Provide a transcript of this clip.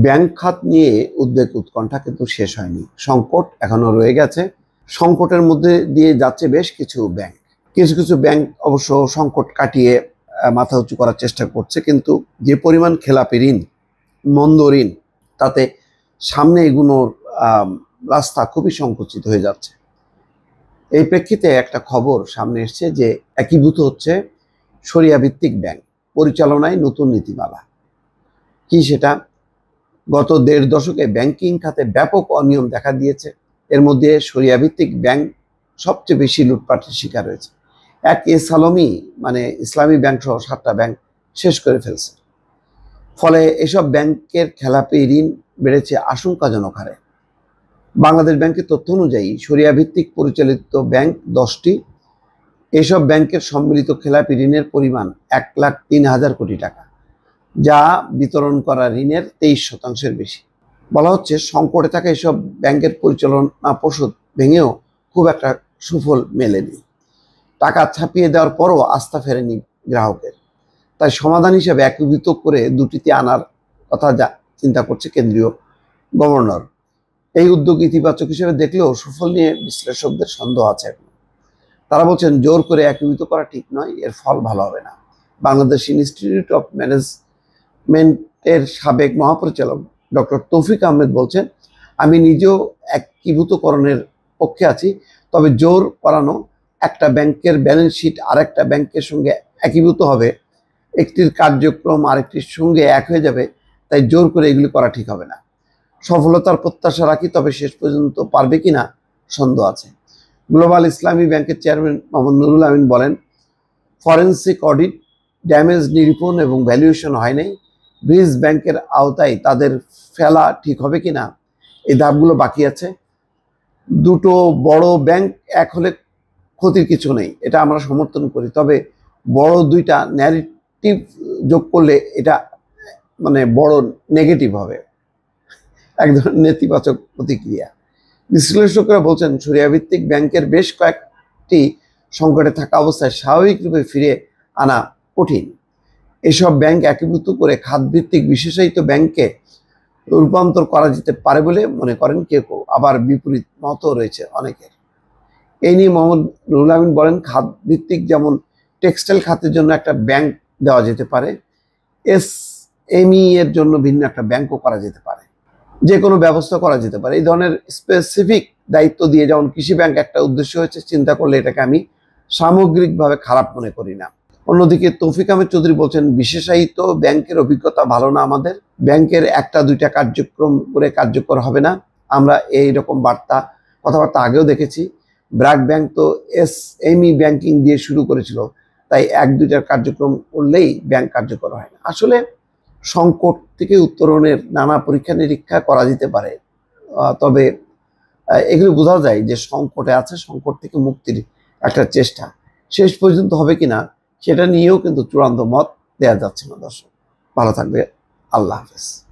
Bank খাত নিয়ে উদ্বেগ উৎকণ্ঠা কিন্তু শেষ হয়নি। সংকট এখনো রয়ে গেছে। সংকটের মধ্যে দিয়ে যাচ্ছে বেশ কিছু ব্যাংক। কিছু কিছু ব্যাংক অবশ্য সংকট কাটিয়ে মাথা উঁচু করার চেষ্টা করছে, কিন্তু যে পরিমাণ খেলাপি ঋণ, মন্দ ঋণ, তাতে সামনে এগুনোর রাস্তা খুবই সংকুচিত হয়ে যাচ্ছে। এই প্রেক্ষিতে একটা খবর সামনে এসছে যে একীভূত হচ্ছে শরিয়া ভিত্তিক ব্যাংক পরিচালনায় নতুন নীতিমালা। কি সেটা? গত ১.৫ দশকে ব্যাংকিং খাতে ব্যাপক অনিয়ম দেখা দিয়েছে। এর মধ্যে শরিয়া ভিত্তিক ব্যাংক সবচেয়ে বেশি লুটপাটের শিকার হয়েছে। এক আলমী মানে ইসলামী ব্যাংক সহ ৭টা ব্যাংক শেষ করে ফেলছে। ফলে এসব ব্যাংকের খেলাপি ঋণ বেড়েছে আশঙ্কাজনক হারে। বাংলাদেশ ব্যাংকের তথ্য অনুযায়ী শরিয়া ভিত্তিক পরিচালিত ব্যাংক ১০টি। এসব ব্যাংকের সম্মিলিত খেলাপি ঋণের পরিমাণ ১,০৩,০০০ কোটি টাকা, যা বিতরণ করা ঋণের ২৩% বেশি। বলা হচ্ছে সংকটে থাকা এসব ব্যাংকের পরিচালনা পর্ষদ ভেঙেও খুব একটা সুফল মেলেনি। টাকা ছাপিয়ে দেওয়ার পরও আস্থা ফেরেনি গ্রাহকের। তাই সমাধান হিসেবে একীভূত করে দুটিতে আনার কথা যা চিন্তা করছে কেন্দ্রীয় গভর্নর। এই উদ্যোগ ইতিবাচক হিসেবে দেখলেও সুফল নিয়ে বিশ্লেষকদের সন্দেহ আছে। তারা বলছেন জোর করে একীভূত করা ঠিক নয়, এর ফল ভালো হবে না। বাংলাদেশ ইনস্টিটিউট অফ ম্যানেজমেন্টের সাবেক মহাপরিচালক ডক্টর তৌফিক আহমেদ বলছেন, আমি নিজেও একীভূতকরণের পক্ষে আছি, তবে জোর করানো একটা ব্যাংকের ব্যালেন্স শিট আরেকটা ব্যাংকের সঙ্গে একীভূত হবে, একটির কার্যক্রম আরেকটির সঙ্গে এক হয়ে যাবে, তাই জোর করে এগুলি করা ঠিক হবে না। সফলতার প্রত্যাশা রাখি, তবে শেষ পর্যন্ত পারবে কিনা সন্দেহ আছে। গ্লোবাল ইসলামী ব্যাংকের চেয়ারম্যান মোহাম্মদ নুরুল আমিন বলেন, ফরেন্সিক অডিট, ড্যামেজ নিরূপণ এবং ভ্যালুয়েশন হয় নাই। ব্রিজ ব্যাংকের আওতায় তাদের ফেলা ঠিক হবে কিনা এই ধাপগুলো বাকি আছে। দুটো বড় ব্যাংক এক হলে ক্ষতির কিছু নেই, এটা আমরা সমর্থন করি, তবে বড় দুইটা ন্যারেটিভ যোগ করলে এটা মানে বড় নেগেটিভ হবে, এক ধরনের নেতিবাচক প্রতিক্রিয়া। বিশ্লেষকরা বলছেন শরিয়া ভিত্তিক ব্যাংকের বেশ কয়েকটি সংকটে থাকা অবস্থায় স্বাভাবিকরূপে ফিরে আনা কঠিন। এসব ব্যাংক একীভূত করে খাতভিত্তিক বিশেষায়িত ব্যাংকে রূপান্তর করা যেতে পারে বলে মনে করেন কেউ কেউ, আবার বিপরীত মতও রয়েছে অনেকের। এই নিয়ে মোহাম্মদ নুরুল আমিন বলেন, খাতভিত্তিক যেমন টেক্সটাইল খাতের জন্য একটা ব্যাংক দেওয়া যেতে পারে, এসএমই এর জন্য ভিন্ন একটা ব্যাংকও করা যেতে পারে, যে কোনো ব্যবস্থা করা যেতে পারে। এই ধরনের স্পেসিফিক দায়িত্ব দিয়ে যেমন কৃষি ব্যাংক একটা উদ্দেশ্য হয়েছে, চিন্তা করলে এটাকে আমি সামগ্রিকভাবে খারাপ মনে করি না। অন্যদিকে তৌফিক আহমেদ চৌধুরী বলছেন, বিশেষায়িত ব্যাংকের অভিজ্ঞতা ভালো না আমাদের, ব্যাংকের একটা দুইটা কার্যক্রম করে কার্যকর হবে না। আমরা এইরকম কথাবার্তা আগেও দেখেছি। ব্র্যাক ব্যাংক তো এসএমই ব্যাংকিং দিয়ে শুরু করেছিল, তাই এক দুইটার কার্যক্রম করলেই ব্যাংক কার্যকর হয় না। আসলে সংকট থেকে উত্তরণের নানা পরীক্ষা নিরীক্ষা করা যেতে পারে, তবে এগুলো বোঝা যায় যে সংকটে আছে, সংকট থেকে মুক্তির একটা চেষ্টা শেষ পর্যন্ত হবে কিনা সেটা নিয়েও কিন্তু চূড়ান্ত মত দেওয়া যাচ্ছে না। দর্শক ভালো থাকবে, আল্লাহ হাফেজ।